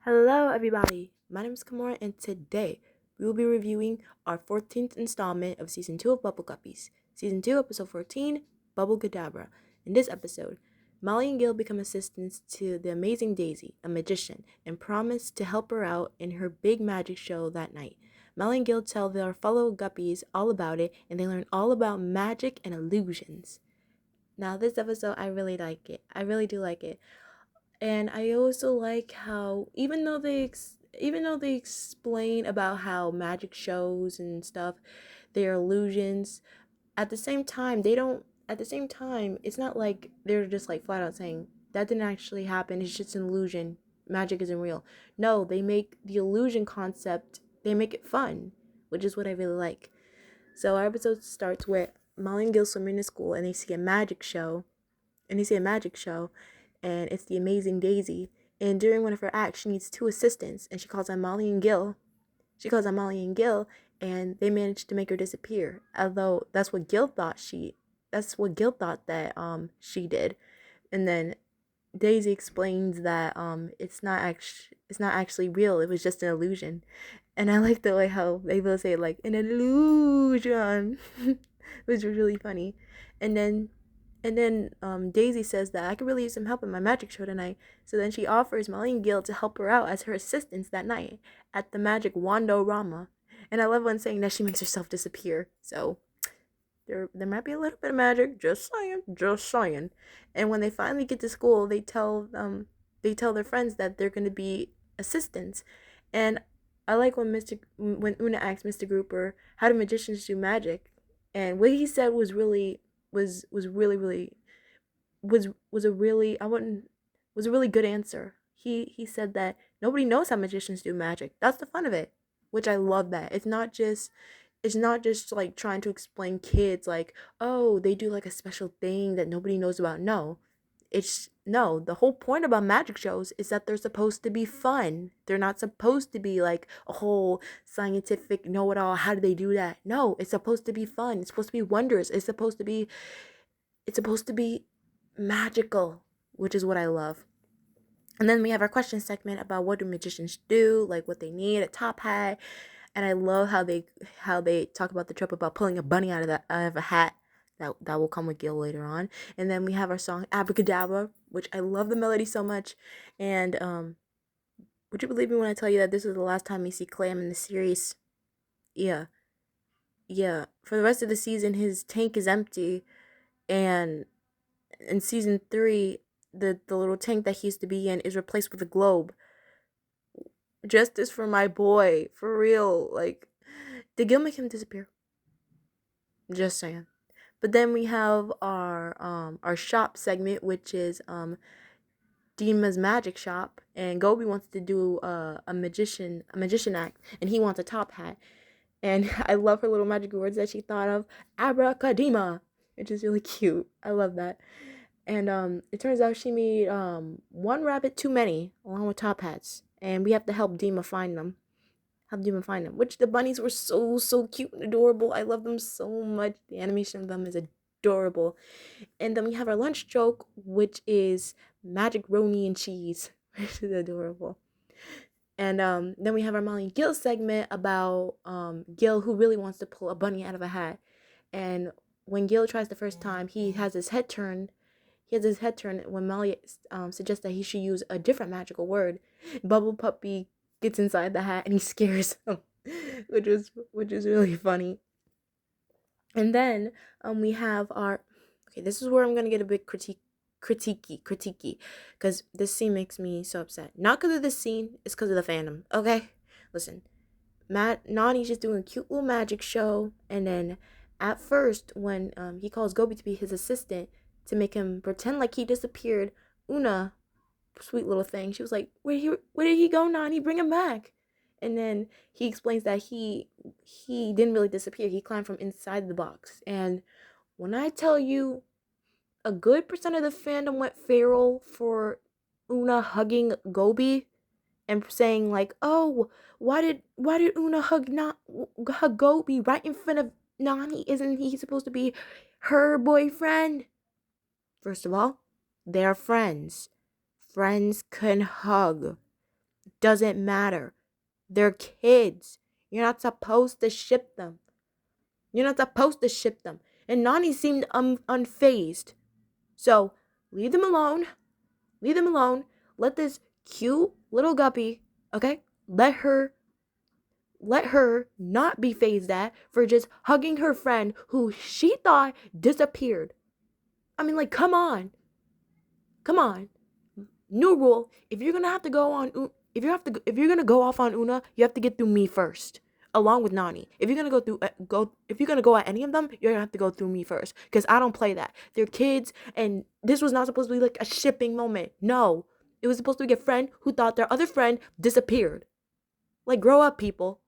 Hello, everybody. My name is Kamora, and today we will be reviewing our 14th installment of Season 2 of Bubble Guppies. Season 2, Episode 14, Bubble-Cadabra. In this episode, Molly and Gil become assistants to the amazing Daisy, a magician, and promise to help her out in her big magic show that night. Molly and Gil tell their fellow Guppies all about it, and they learn all about magic and illusions. Now, this episode, I really like it. I really do like it. And I also like how even though they explain about how magic shows and stuff, they're illusions, at the same time they don't at the same time it's not like they're just like flat out saying that didn't actually happen, it's just an illusion, magic isn't real. No, they make the illusion concept, they make it fun, which is what I really like. So our episode starts with Molly and Gil swimming to school, and they see a magic show, and it's the amazing Daisy. And during one of her acts, she needs two assistants, and she calls on Molly and Gil. And they manage to make her disappear. Although that's what Gil thought that she did. And then Daisy explains that it's not actually real. It was just an illusion. And I like the way how they both say it, like an illusion, which was really funny. And then Daisy says that I could really use some help in my magic show tonight. So then she offers Molly and Gil to help her out as her assistants that night at the magic Wando-Rama. And I love when saying that she makes herself disappear. So there might be a little bit of magic. Just saying. And when they finally get to school, they tell their friends that they're going to be assistants. And I like when Una asks Mr. Grouper, how do magicians do magic? And what he said was really was really really was a really I wouldn't was a really good answer. He said that nobody knows how magicians do magic. That's the fun of it, which I love. That it's not just like trying to explain kids like, oh, they do like a special thing that nobody knows about. No, the whole point about magic shows is that they're supposed to be fun. They're not supposed to be like a whole scientific know-it-all, how do they do that? No, it's supposed to be fun. It's supposed to be wondrous. It's supposed to be magical, which is what I love. And then we have our question segment about what do magicians do, like what they need, a top hat. And I love how they talk about the trope about pulling a bunny out of a hat. That will come with Gil later on. And then we have our song Abracadabra, which I love the melody so much. And would you believe me when I tell you that this is the last time we see Clam in the series? Yeah. Yeah. For the rest of the season, his tank is empty. And in season 3, the little tank that he used to be in is replaced with a globe. Justice for my boy, for real. Like, did Gil make him disappear? Just saying. But then we have our shop segment, which is Dima's magic shop, and Gobi wants to do a magician act, and he wants a top hat. And I love her little magic words that she thought of, abracadabra, which is really cute. I love that. And it turns out she made one rabbit too many, along with top hats, and we have to help Dima find them. Which the bunnies were so cute and adorable. I love them so much. The animation of them is adorable. And then we have our lunch joke, which is magic roni and cheese, which is adorable. And then we have our Molly and Gil segment about Gil, who really wants to pull a bunny out of a hat. And when Gil tries the first time, he has his head turned when Molly suggests that he should use a different magical word. Bubble Puppy gets inside the hat and he scares him, which is really funny. And then we have this is where I'm gonna get a bit critiquey, because this scene makes me so upset. Not because of this scene, it's because of the fandom. Okay, listen, Nani's just doing a cute little magic show, and then at first when he calls Gobi to be his assistant to make him pretend like he disappeared, Una, sweet little thing, she was like, where did he go, Nani? Bring him back. And then he explains that he didn't really disappear. He climbed from inside the box. And when I tell you, a good percent of the fandom went feral for Una hugging Gobi and saying like, oh, why did Una hug Gobi right in front of Nani? Isn't he supposed to be her boyfriend? First of all, they're friends. Friends can hug. Doesn't matter. They're kids. You're not supposed to ship them. You're not supposed to ship them. And Nani seemed unfazed. So leave them alone. Leave them alone. Let this cute little guppy, okay? Let her not be phased at for just hugging her friend who she thought disappeared. I mean, like, come on. Come on. New rule. If you're gonna have to go on, if you're gonna go off on Una, you have to get through me first, along with Nani. If you're gonna if you're gonna go at any of them, you're gonna have to go through me first, because I don't play that. They're kids, and this was not supposed to be like a shipping moment. No, it was supposed to be a friend who thought their other friend disappeared. Like, grow up, people.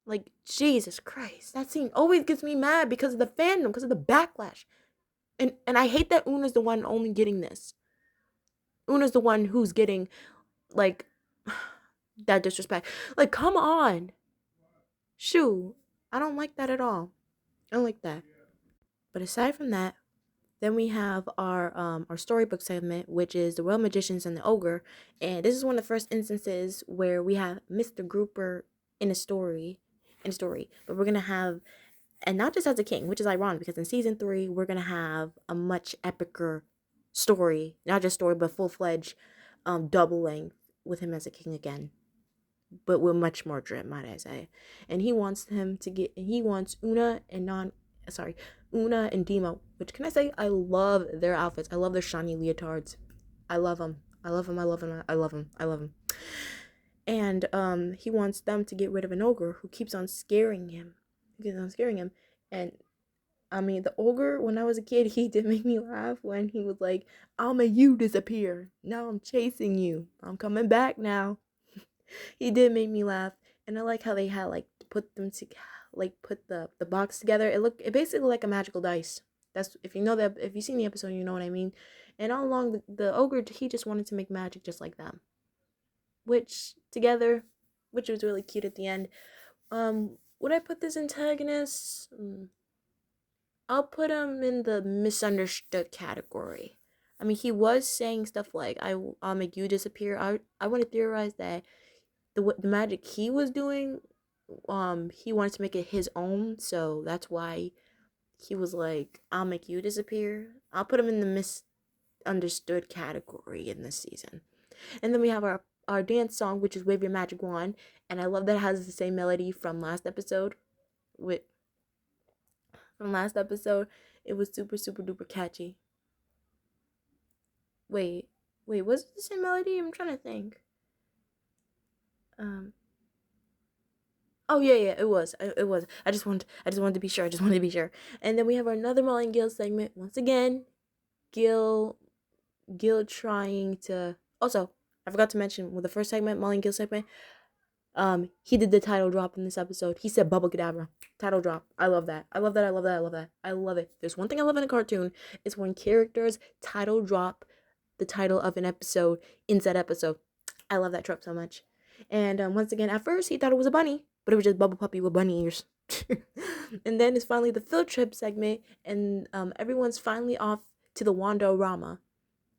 Like, Jesus Christ, that scene always gets me mad because of the fandom, because of the backlash, and I hate that Una's the one only getting this. Una's the one who's getting, like, that disrespect. Like, come on. Shoo. I don't like that at all. I don't like that. But aside from that, then we have our storybook segment, which is the Royal Magicians and the Ogre. And this is one of the first instances where we have Mr. Grouper in a story. But we're gonna have, and not just as a king, which is ironic because in season 3 we're gonna have a much epicer story, not just story, but full-fledged double length with him as a king again, but with much more drip, might I say. And he wants Una and Una and Dima, which, can I say, I love their outfits. I love their shiny leotards. I love them. I love them. I love them. I love them. I love them. And he wants them to get rid of an ogre who keeps on scaring him. And I mean, the ogre, when I was a kid, he did make me laugh when he was like, I'll make you disappear. Now I'm chasing you. I'm coming back now. He did make me laugh. And I like how they had, like, put the box together. It basically like a magical dice. That's, if you've seen the episode, you know what I mean. And all along, the ogre, he just wanted to make magic just like them. Which was really cute at the end. Would I put this antagonist? I'll put him in the misunderstood category. I mean, he was saying stuff like, I'll make you disappear. I want to theorize that the magic he was doing, he wanted to make it his own, so that's why he was like, I'll make you disappear. I'll put him in the misunderstood category in this season. And then we have our dance song, which is Wave Your Magic Wand, and I love that it has the same melody from last episode. It was super, super duper catchy. Wait, was it the same melody? I'm trying to think. Oh yeah, it was. I just wanted to be sure. And then we have another Molly and Gil segment. Once again, Gil trying to. Also, I forgot to mention with the first segment, Molly and Gil segment. He did the title drop in this episode. He said Bubble-Cadabra. Title drop. I love that. I love it. There's one thing I love in a cartoon. It's when characters title drop the title of an episode in said episode. I love that trope so much. And once again, at first he thought it was a bunny, but it was just Bubble Puppy with bunny ears. And then it's finally the field trip segment, and everyone's finally off to the Wando-rama.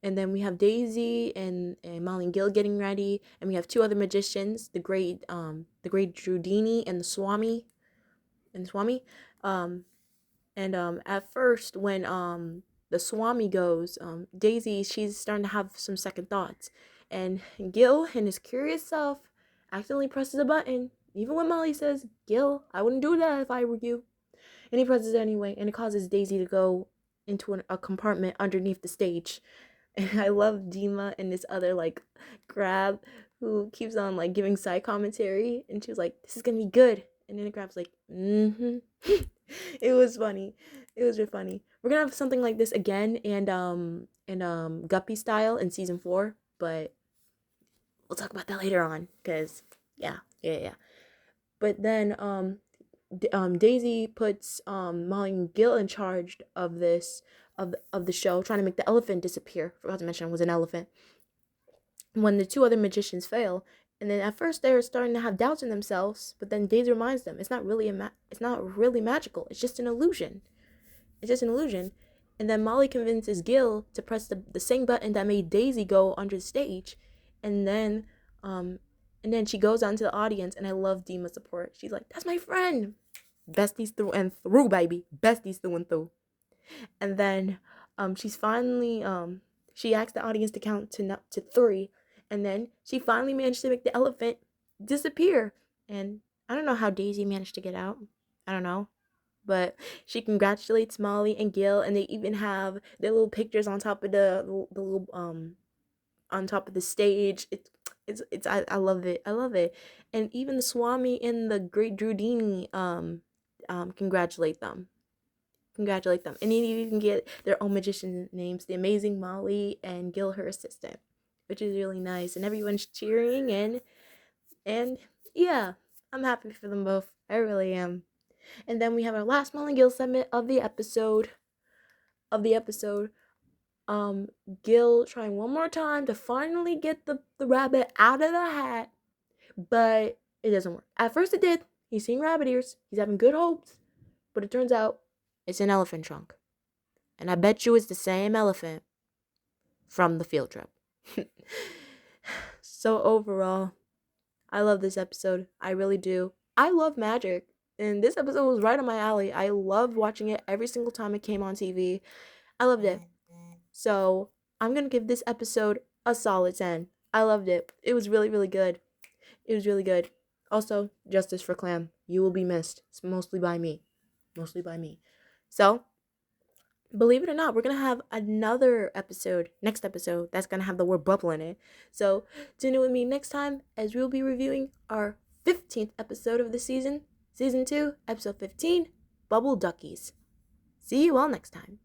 And then we have Daisy and Molly and Gil getting ready, and we have 2 other magicians, the great Drudini and the Swami. At first, when the Swami goes, Daisy, she's starting to have some second thoughts, and Gil, in his curious self, accidentally presses a button, even when Molly says, Gil, I wouldn't do that if I were you. And he presses it anyway, and it causes Daisy to go into a compartment underneath the stage. And I love Dima and this other, like, crab who keeps on, like, giving side commentary. And she was like, this is gonna be good. And then the crab's like, mm-hmm. It was funny. It was really funny. We're gonna have something like this again in Guppy style in season 4. But we'll talk about that later on. Because, yeah. But then, Daisy puts Molly and Gil in charge of this of the show, trying to make the elephant disappear. Forgot to mention it was an elephant. When the 2 other magicians fail, and then at first they're starting to have doubts in themselves, but then Daisy reminds them it's not really magical. It's just an illusion. And then Molly convinces Gil to press the same button that made Daisy go under the stage, and then And then she goes out into the audience, and I love Dima's support. She's like, that's my friend. Besties through and through, baby. Besties through and through. And then she's finally, she asked the audience to count to 3. And then she finally managed to make the elephant disappear. And I don't know how Daisy managed to get out. I don't know. But she congratulates Molly and Gil, and they even have their little pictures on top of the little on top of the stage. I love it. I love it. And even the Swami and the Great Drudini congratulate them. Congratulate them. And you even get their own magician names, the amazing Molly and Gil, her assistant, which is really nice. And everyone's cheering and yeah, I'm happy for them both. I really am. And then we have our last Molly and Gil segment of the episode. Gil trying one more time to finally get the rabbit out of the hat, but it doesn't work. At first it did. He's seeing rabbit ears. He's having good hopes, but it turns out it's an elephant trunk. And I bet you it's the same elephant from the field trip. So overall, I love this episode. I really do. I love magic. And this episode was right on my alley. I loved watching it every single time it came on TV. I loved it. So I'm going to give this episode a solid 10. I loved it. It was really, really good. It was really good. Also, justice for Clam. You will be missed. It's mostly by me. Mostly by me. So, believe it or not, we're going to have another episode, next episode, that's going to have the word bubble in it. So, tune in with me next time as we'll be reviewing our 15th episode of the season. Season 2, episode 15, Bubble Duckies. See you all next time.